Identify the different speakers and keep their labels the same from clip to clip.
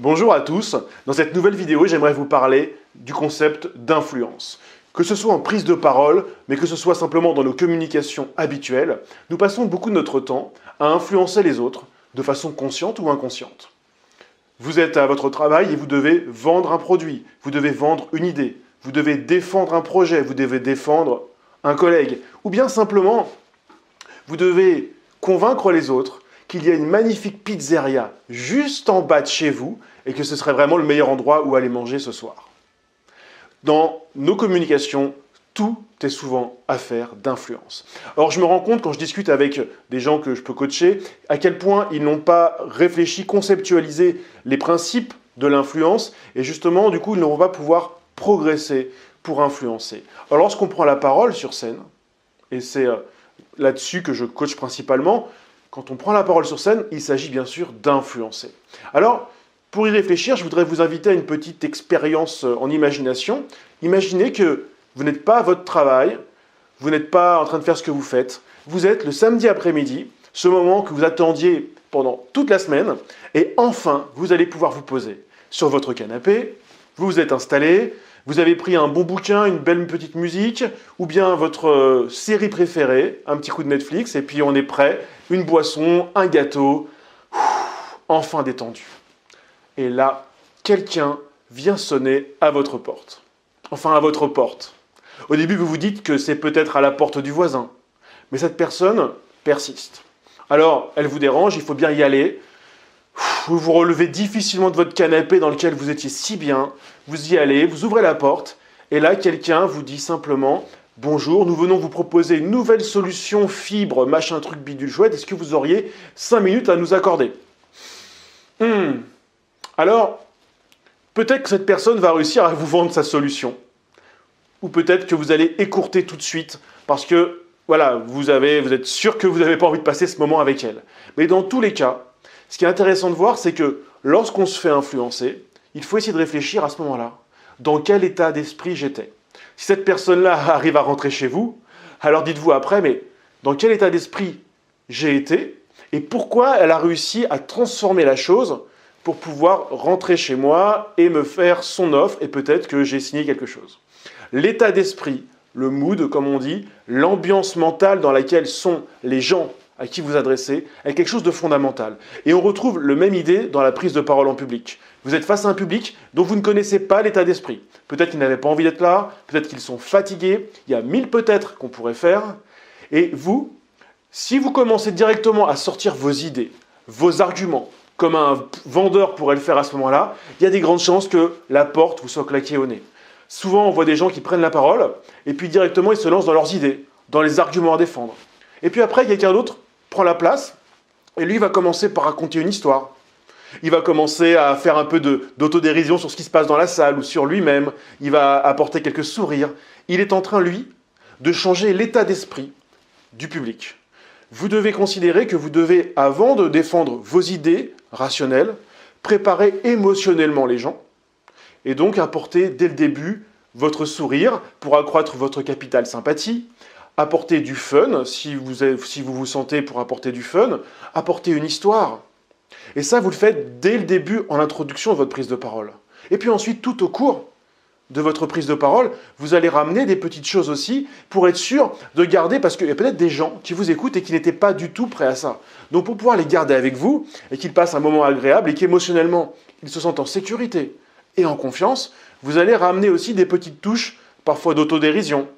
Speaker 1: Bonjour à tous, dans cette nouvelle vidéo j'aimerais vous parler du concept d'influence. Que ce soit en prise de parole, mais que ce soit simplement dans nos communications habituelles, nous passons beaucoup de notre temps à influencer les autres de façon consciente ou inconsciente. Vous êtes à votre travail et vous devez vendre un produit, vous devez vendre une idée, vous devez défendre un projet, vous devez défendre un collègue, ou bien simplement vous devez convaincre les autres qu'il y a une magnifique pizzeria juste en bas de chez vous et que ce serait vraiment le meilleur endroit où aller manger ce soir. Dans nos communications, tout est souvent affaire d'influence. Alors je me rends compte quand je discute avec des gens que je peux coacher, à quel point ils n'ont pas réfléchi, conceptualisé les principes de l'influence et justement du coup ils n'auront pas pouvoir progresser pour influencer. Alors lorsqu'on prend la parole sur scène, et c'est là-dessus que je coach principalement, quand on prend la parole sur scène, il s'agit bien sûr d'influencer. Alors, pour y réfléchir, je voudrais vous inviter à une petite expérience en imagination. Imaginez que vous n'êtes pas à votre travail, vous n'êtes pas en train de faire ce que vous faites. Vous êtes le samedi après-midi, ce moment que vous attendiez pendant toute la semaine, et enfin, vous allez pouvoir vous poser sur votre canapé, vous vous êtes installé, vous avez pris un bon bouquin, une belle petite musique, ou bien votre série préférée, un petit coup de Netflix, et puis on est prêt, une boisson, un gâteau, enfin détendu. Et là, quelqu'un vient sonner à votre porte. Enfin, à votre porte. Au début, vous vous dites que c'est peut-être à la porte du voisin, mais cette personne persiste. Alors, elle vous dérange, il faut bien y aller. Vous vous relevez difficilement de votre canapé dans lequel vous étiez si bien, vous y allez, vous ouvrez la porte, et là, quelqu'un vous dit simplement « Bonjour, nous venons vous proposer une nouvelle solution fibre, machin truc bidule chouette, est-ce que vous auriez 5 minutes à nous accorder ?» Alors, peut-être que cette personne va réussir à vous vendre sa solution, ou peut-être que vous allez écourter tout de suite, parce que, voilà, vous êtes sûr que vous n'avez pas envie de passer ce moment avec elle. Mais dans tous les cas, ce qui est intéressant de voir, c'est que lorsqu'on se fait influencer, il faut essayer de réfléchir à ce moment-là. Dans quel état d'esprit j'étais? Si cette personne-là arrive à rentrer chez vous, alors dites-vous après, mais dans quel état d'esprit j'ai été et pourquoi elle a réussi à transformer la chose pour pouvoir rentrer chez moi et me faire son offre et peut-être que j'ai signé quelque chose. L'état d'esprit, le mood, comme on dit, l'ambiance mentale dans laquelle sont les gens à qui vous adressez, est quelque chose de fondamental. Et on retrouve le même idée dans la prise de parole en public. Vous êtes face à un public dont vous ne connaissez pas l'état d'esprit. Peut-être qu'ils n'avaient pas envie d'être là, peut-être qu'ils sont fatigués, il y a 1000 peut-être qu'on pourrait faire. Et vous, si vous commencez directement à sortir vos idées, vos arguments, comme un vendeur pourrait le faire à ce moment-là, il y a des grandes chances que la porte vous soit claquée au nez. Souvent, on voit des gens qui prennent la parole et puis directement ils se lancent dans leurs idées, dans les arguments à défendre. Et puis après, quelqu'un d'autre prend la place, et lui va commencer par raconter une histoire. Il va commencer à faire un peu d'autodérision sur ce qui se passe dans la salle ou sur lui-même. Il va apporter quelques sourires. Il est en train, lui, de changer l'état d'esprit du public. Vous devez considérer que vous devez, avant de défendre vos idées rationnelles, préparer émotionnellement les gens et donc apporter dès le début votre sourire pour accroître votre capital sympathie, apporter du fun, si vous vous sentez pour apporter du fun, apporter une histoire. Et ça, vous le faites dès le début, en introduction de votre prise de parole. Et puis ensuite, tout au cours de votre prise de parole, vous allez ramener des petites choses aussi pour être sûr de garder, parce qu'il y a peut-être des gens qui vous écoutent et qui n'étaient pas du tout prêts à ça. Donc pour pouvoir les garder avec vous et qu'ils passent un moment agréable et qu'émotionnellement, ils se sentent en sécurité et en confiance, vous allez ramener aussi des petites touches, parfois d'autodérision,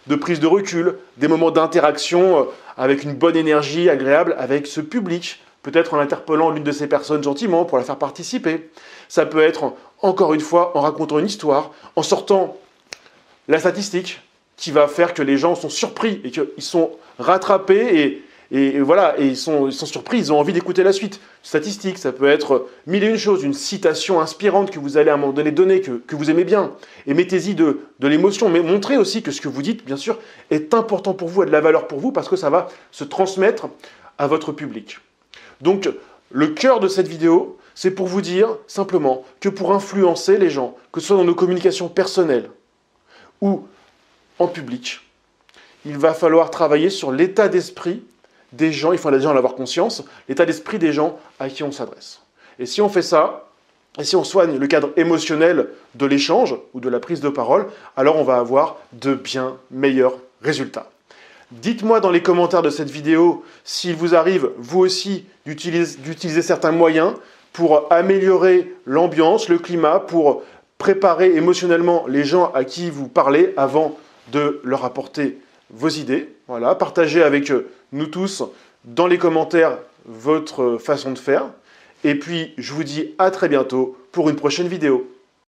Speaker 1: de prise de recul, des moments d'interaction avec une bonne énergie agréable avec ce public, peut-être en interpellant l'une de ces personnes gentiment pour la faire participer. Ça peut être, encore une fois, en racontant une histoire, en sortant la statistique qui va faire que les gens sont surpris et qu'ils sont rattrapés et voilà, et ils sont surpris, ils ont envie d'écouter la suite. Statistique, ça peut être mille et une choses, une citation inspirante que vous allez à un moment donné donner, que vous aimez bien. Et mettez-y de l'émotion, mais montrez aussi que ce que vous dites, bien sûr, est important pour vous, a de la valeur pour vous, parce que ça va se transmettre à votre public. Donc, le cœur de cette vidéo, c'est pour vous dire simplement que pour influencer les gens, que ce soit dans nos communications personnelles ou en public, il va falloir travailler sur l'état d'esprit des gens, il faut déjà en avoir conscience, l'état d'esprit des gens à qui on s'adresse. Et si on fait ça, Et si on soigne le cadre émotionnel de l'échange ou de la prise de parole, alors on va avoir de bien meilleurs résultats. Dites-moi dans les commentaires de cette vidéo s'il vous arrive, vous aussi, d'utiliser certains moyens pour améliorer l'ambiance, le climat, pour préparer émotionnellement les gens à qui vous parlez avant de leur apporter vos idées. Voilà, partagez avec nous tous dans les commentaires votre façon de faire. Et puis, je vous dis à très bientôt pour une prochaine vidéo.